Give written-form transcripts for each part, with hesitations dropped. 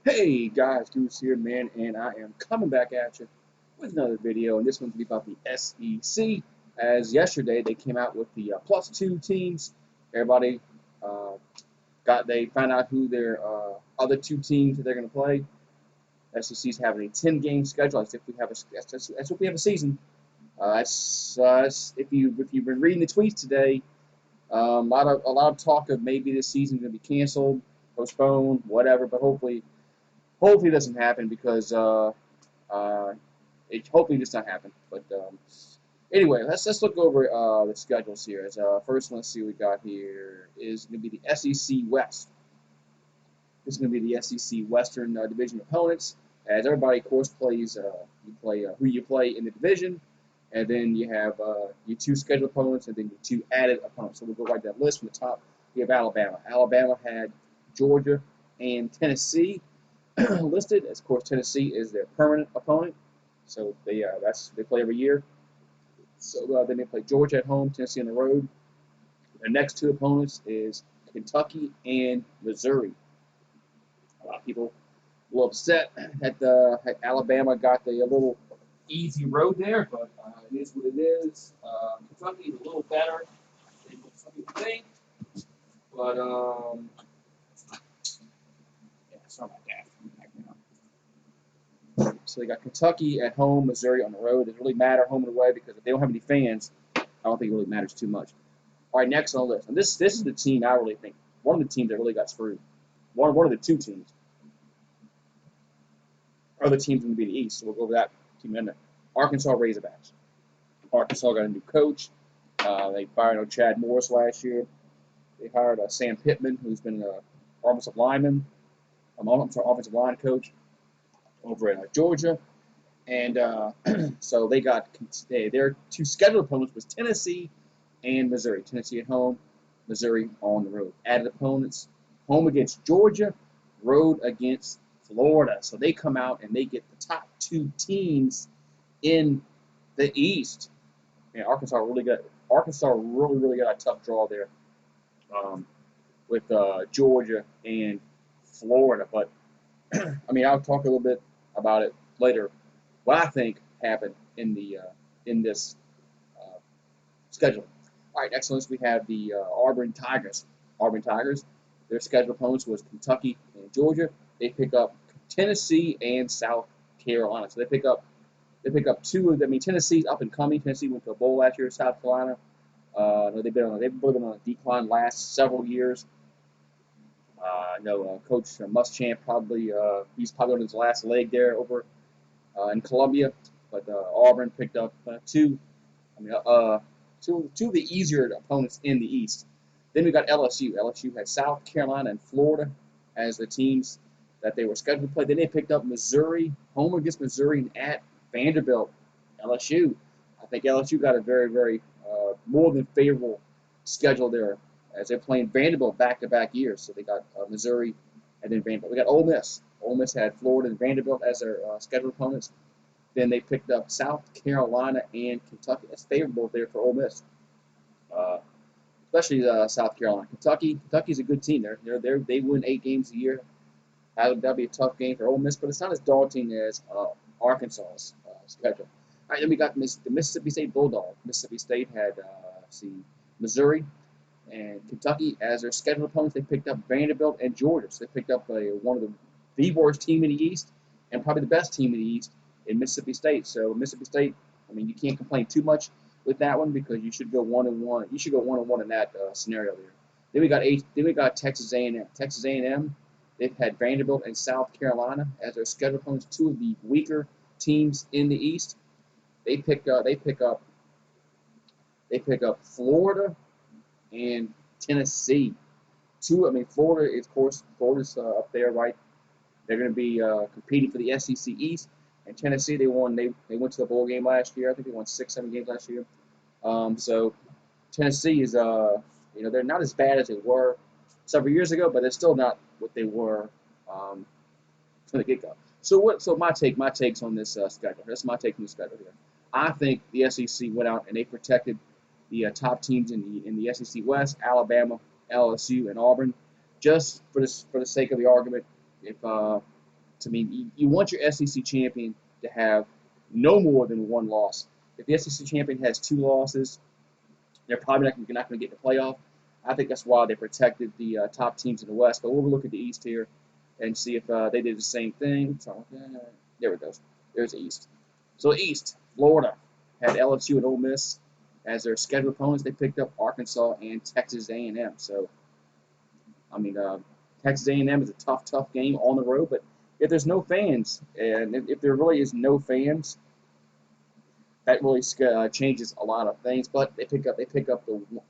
Hey guys, Goose here, man, and I am coming back at you with another video, and this one's going to be about the SEC. As yesterday they came out with the +2 teams. Everybody uh, they found out who their other two teams that they're going to play. SEC's having a 10-game schedule. That's if we have a season. If you've been reading the tweets today, a lot of talk of maybe this season's going to be canceled, postponed, whatever. But hopefully it doesn't happen because uh, it hopefully does not happen. But anyway, let's look over the schedules here. As first one, let's see what we got here is going to be the SEC West. This is going to be the SEC Western Division opponents. As everybody, of course, plays you play who you play in the division, and then you have your two scheduled opponents, and then your two added opponents. So we'll go right down the list from the top. We have Alabama. Alabama had Georgia and Tennessee listed. As of course, Tennessee is their permanent opponent, so they play every year. So then they play Georgia at home, Tennessee on the road. Their next two opponents is Kentucky and Missouri. A lot of people a little upset that Alabama got the a little easy road there, but it is what it is. Kentucky is a little better than what some people think, but yeah, sorry about that. So they got Kentucky at home, Missouri on the road. Doesn't really matter home and away because if they don't have any fans, I don't think it really matters too much. All right, next on the list. And this is the team I really think one of the teams that really got screwed. One of the two teams. Other teams going to be the East. So we'll go over that team in a minute. Arkansas Razorbacks. Arkansas got a new coach. They fired Chad Morris last year. They hired Sam Pittman, who's been an offensive lineman. Offensive line coach over at Georgia. And so they got their two scheduled opponents was Tennessee and Missouri. Tennessee at home, Missouri on the road. Added opponents, home against Georgia, road against Florida. So they come out and they get the top two teams in the East. Man, Arkansas really got a tough draw there with Georgia and Florida. But I mean, I'll talk a little bit about it later. What I think happened in this uh, schedule. All right, next on this we have the Auburn Tigers. Auburn Tigers. Their scheduled opponents was Kentucky and Georgia. They pick up Tennessee and South Carolina. So they pick up two of them. I mean, Tennessee's up and coming. Tennessee went to a bowl last year. South Carolina. They've really been on a decline last several years. I know Coach Muschamp he's probably on his last leg there over in Columbia, but Auburn picked up two. I mean, two of the easier opponents in the East. Then we got LSU. LSU had South Carolina and Florida as the teams that they were scheduled to play. Then they picked up Missouri, home against Missouri, and at Vanderbilt. LSU. I think LSU got a very, very more than favorable schedule there as they're playing Vanderbilt back-to-back years. So they got Missouri and then Vanderbilt. We got Ole Miss. Ole Miss had Florida and Vanderbilt as their scheduled opponents. Then they picked up South Carolina and Kentucky. That's favorable there for Ole Miss, uh, especially South Carolina. Kentucky's a good team. They win 8 games a year. That'll be a tough game for Ole Miss, but it's not as daunting as Arkansas's schedule. All right, then we got the Mississippi State Bulldog. Mississippi State had Missouri and Kentucky as their scheduled opponents. They picked up Vanderbilt and Georgia. So they picked up one of the worst team in the East and probably the best team in the East in Mississippi State. So Mississippi State, I mean, you can't complain too much with that one because you should go 1-1. You should go 1-1 in that scenario there. Then we got Texas A&M. Texas A&M, they've had Vanderbilt and South Carolina as their scheduled opponents, two of the weaker teams in the East. They pick up Florida and Tennessee. Florida is, of course, Florida's up there, right? They're going to be competing for the SEC East. And Tennessee, they won. They went to the bowl game last year. I think they won 6, 7 games last year. So Tennessee is, they're not as bad as they were several years ago, but they're still not what they were from the get-go. So my takes on this schedule. That's my take on the schedule here. I think the SEC went out and they protected the top teams in the SEC West: Alabama, LSU, and Auburn. Just for the sake of the argument, if I mean, you want your SEC champion to have no more than one loss. If the SEC champion has 2 losses, they're probably not going to get in the playoff. I think that's why they protected the top teams in the West. But we'll look at the East here and see if they did the same thing. So, there it goes. There's the East. So East, Florida had LSU and Ole Miss as their scheduled opponents. They picked up Arkansas and Texas A&M. So, I mean, Texas A&M is a tough game on the road. But if there's no fans, and if there really is no fans, that really changes a lot of things. But they pick up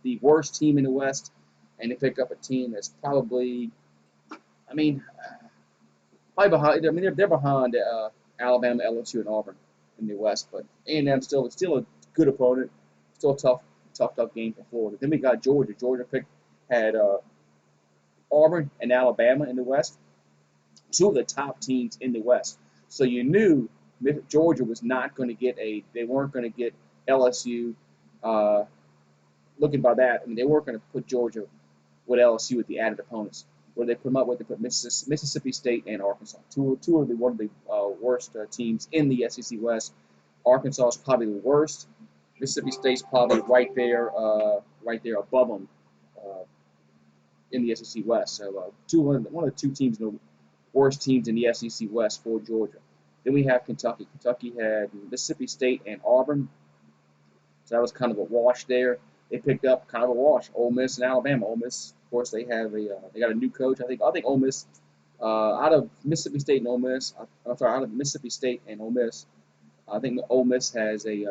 the worst team in the West, and they pick up a team that's probably, I mean, probably behind. I mean, they're behind Alabama, LSU, and Auburn in the West. But A&M still a good opponent, still a tough game for Florida. Then we got Georgia. Georgia had Auburn and Alabama in the West, 2 of the top teams in the West. So you knew Georgia was not going to get they weren't going to get LSU. Looking by that, I mean, they weren't going to put Georgia with LSU with the added opponents. Where they put them up with, they put Mississippi State and Arkansas, one of the worst teams in the SEC West. Arkansas is probably the worst. Mississippi State's probably right there above them in the SEC West. So one of the 2 teams, the worst teams in the SEC West for Georgia. Then we have Kentucky. Kentucky had Mississippi State and Auburn. So that was kind of a wash there. They picked up kind of a wash. Ole Miss and Alabama. Ole Miss, of course, they got a new coach. I think Ole Miss, out of Mississippi State and Ole Miss. Out of Mississippi State and Ole Miss, I think Ole Miss has a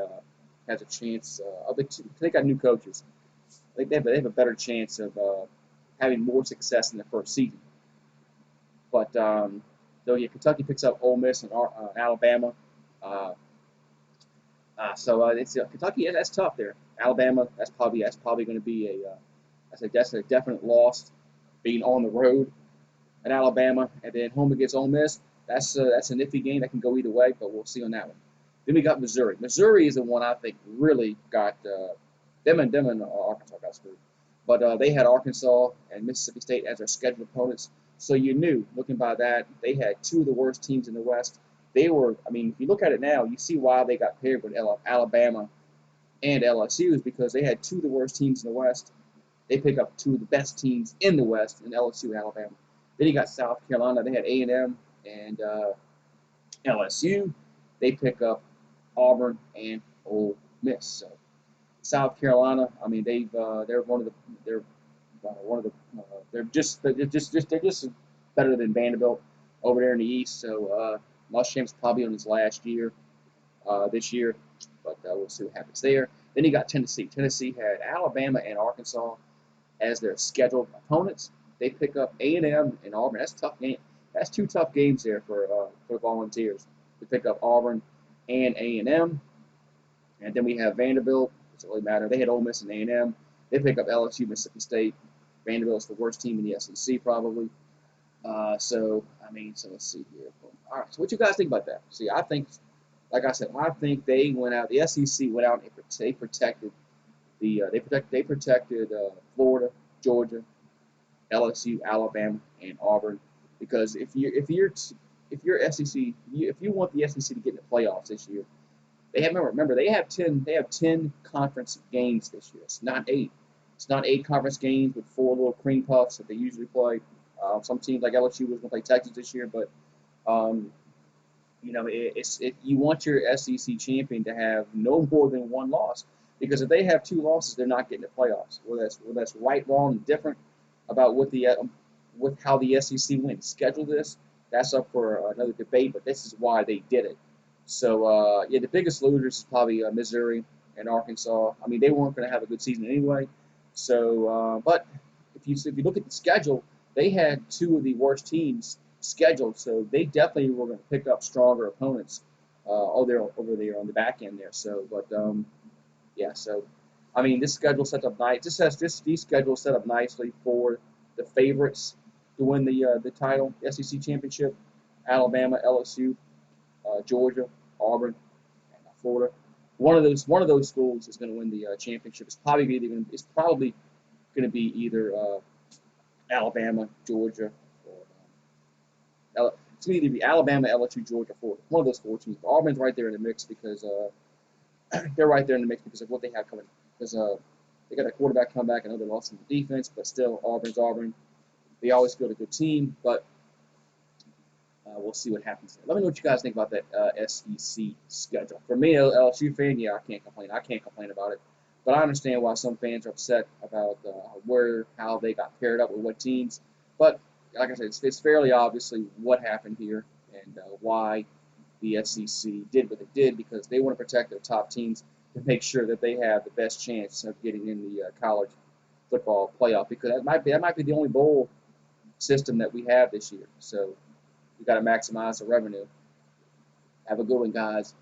chance. They got new coaches. I think they have a better chance of having more success in their first season. But so yeah, Kentucky picks up Ole Miss and Alabama. It's Kentucky. That's tough there. Alabama. That's probably going to be that's a definite loss, being on the road at Alabama, and then home against Ole Miss. That's a nifty game that can go either way, but we'll see on that one. Then we got Missouri. Missouri is the one I think really got them and Arkansas got screwed. But they had Arkansas and Mississippi State as their scheduled opponents. So you knew, looking by that, they had 2 of the worst teams in the West. They were, I mean, if you look at it now, you see why they got paired with Alabama and LSU is because they had 2 of the worst teams in the West. They pick up 2 of the best teams in the West in LSU and Alabama. Then you got South Carolina. They had A&M and LSU. They pick up Auburn and Ole Miss. So South Carolina, I mean, they're just better than Vanderbilt over there in the East. So Muschamp's probably on his last year this year, but we'll see what happens there. Then you got Tennessee. Tennessee had Alabama and Arkansas as their scheduled opponents. They pick up A&M and Auburn. That's a tough game. That's 2 tough games there for Volunteers. They pick up Auburn and A&M, and then we have Vanderbilt. It doesn't really matter. They had Ole Miss and A&M. They pick up LSU, Mississippi State. Vanderbilt's the worst team in the SEC probably. So let's see here. All right. So what you guys think about that? See, I think, like I said, I think they went out. The SEC went out and they protected Florida, Georgia, LSU, Alabama, and Auburn. Because if you want the SEC to get in the playoffs this year, they have 10 conference games this year. It's not 8. It's not 8 conference games with 4 little cream puffs that they usually play. Some teams like LSU was going to play Texas this year, but you want your SEC champion to have no more than 1 loss, because if they have 2 losses, they're not getting the playoffs. Whether that's right, wrong, and different about with how the SEC went schedule this, that's up for another debate. But this is why they did it. So the biggest losers is probably Missouri and Arkansas. I mean, they weren't going to have a good season anyway. So, but if you look at the schedule, they had 2 of the worst teams scheduled, so they definitely were going to pick up stronger opponents over there on the back end there. So, but so I mean, this schedule set up nice. These schedules set up nicely for the favorites to win the title, the SEC championship: Alabama, LSU, Georgia, Auburn, and Florida. One of those schools is going to win the championship. It's probably going to be either Alabama, Georgia, or It's going to either be Alabama, LSU, Georgia, Florida. One of those 4 teams. But Auburn's right there in the mix because they're right there in the mix because of what they have coming. Because they got a quarterback comeback. I know they lost some defense, but still, Auburn's Auburn. They always field a good team, but we'll see what happens there. Let me know what you guys think about that SEC schedule. For me, an LSU fan, yeah, I can't complain. I can't complain about it. But I understand why some fans are upset about how they got paired up with what teams. But like I said, it's fairly obviously what happened here and why the SEC did what they did, because they want to protect their top teams to make sure that they have the best chance of getting in the college football playoff, because that might be the only bowl system that we have this year. So we got to maximize the revenue. Have a good one, guys.